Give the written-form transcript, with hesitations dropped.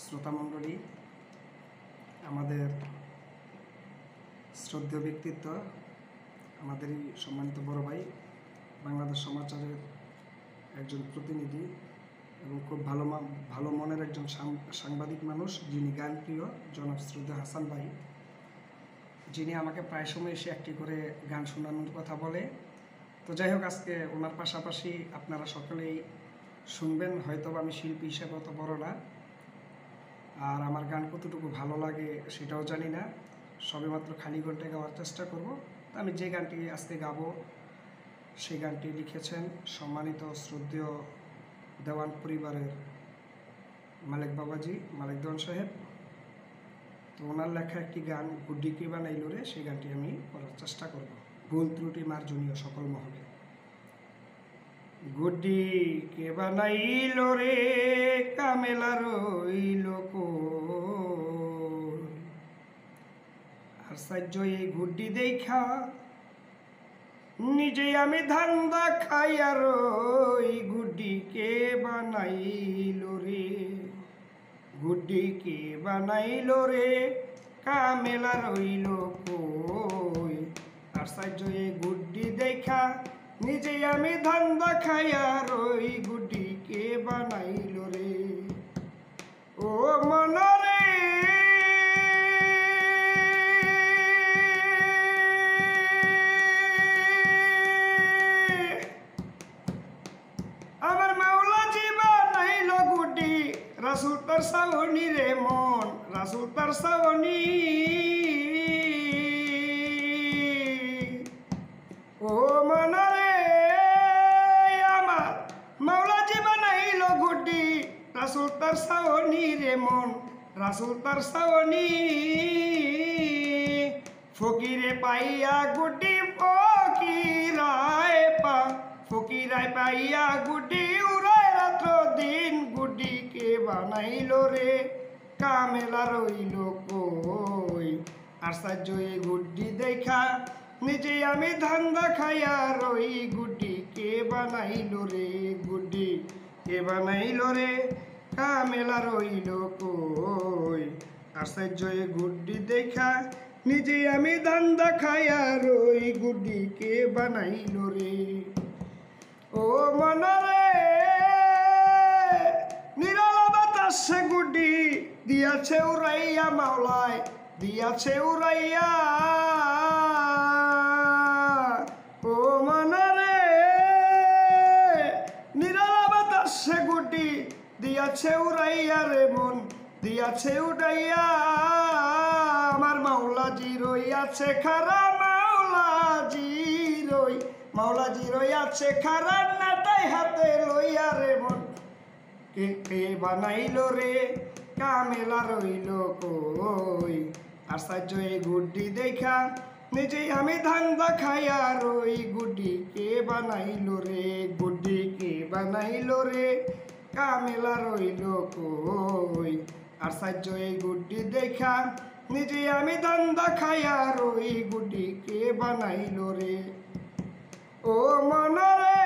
শ্রোতামণ্ডলী, আমাদের শ্রদ্ধেয় ব্যক্তিত্ব, আমাদেরই সম্মানিত বড় ভাই, বাংলাদেশ সমাচারের একজন প্রতিনিধি এবং খুব ভালো মনের একজন সাংবাদিক মানুষ, যিনি গানপ্রিয়, জনাব শ্রদ্ধেয় হাসান ভাই, যিনি আমাকে প্রায় সময় এসে একটি করে গান শোনানোর কথা বলে। তো যাই হোক, আজকে ওনার পাশাপাশি আপনারা সকলেই শুনবেন। হয়তো আমি শিল্পী হিসেবে অত বড় না, আর আমার গান কতটুকু ভালো লাগে সেটাও জানি না, সবেমাত্র খালি ঘন্টায় গাওয়ার চেষ্টা করব। আমি যে গানটি আজকে গাবো সেই গানটি লিখেছেন সম্মানিত শ্রদ্ধেয় দেওয়ান পরিবারের মালিক বাবাজি, মালিক দেওয়ান সাহেব। তো ওনার লেখা একটি গান, গুড্ডি কে বানাইলো রে, সেই গানটি আমি করার চেষ্টা করব ভুল ত্রুটি মার্জনীয় সকল মহলে। গুড্ডি কে বানাইলো রে, কামেলা রইল কই, আর সাহায্য এই গুড্ডি দেখা নিজে আমি ধান্দা খাই, আর ওই গুড্ডি কে বানাইলো রে, গুড্ডি কে বানাইলো রে, কামেলা রইল কই, আর সাহায্য এই গুড্ডি দেখা নিজে আমি ধান্দা খাই, আর ওই গুড্ডি কে বানাইলো রে। ও মনরে আমার মাওলা জি বানাইলো গুড্ডি, রাসূল তার সাওনি রে মন, রাসূল তার সাওনি। ও মনরে আমার মাওলা জি বানাইলো গুড্ডি, রাসূল তার সাওনি রে মন, রাসূল তার সাওনি। ফকিরে পাইয়া গুড্ডি ফকিরায় পাইয়া গুড্ডি উড়ায় রাত্র দিন, গুড্ডি কে বানাইলো রে, কামেলা রইল কই, আর সাহায্য এই গুড্ডি দেখা নিজে আমি ধান্দা খাই, আর ওই গুড্ডি কে বানাইলো রে, গুড্ডি কে বানাইলো রে, কামেলা রইল কই, আর সাহায্য এই গুড্ডি দেখা নিজে আমি ধান্দা খাই, আর ওই গুড্ডি কে বানাইলো রে। ও মনরে নিরালা বাতাসে গুড্ডি দিয়াছে উড়াইয়া, মাওলায় দিয়াছে উড়াইয়া। ও মনরে নিরালা বাতাসে গুড্ডি দিয়াছে উড়াইয়া রে মন, দিয়াছে উড়াইয়া। আমার মাওলা জি রইয়াছে খারা, মাওলা জি রইয়াছে খারা, নাটাই হাতে লইয়া রে মন, কে বানাইলো রে, কামেলা রইল কই, আর সাহায্য এই গুড্ডি দেখা নিজে আমি ধান্দা খাই, আর ওই গুড্ডি কে বানাইলো রে, গুড্ডি কে বানাইলো রে, কামেলা রইল কই, আর সাহায্য এই গুড্ডি দেখা নিজে আমি ধান্দা খাই, আর ওই গুড্ডি কে বানাইলো রে। ও মনরে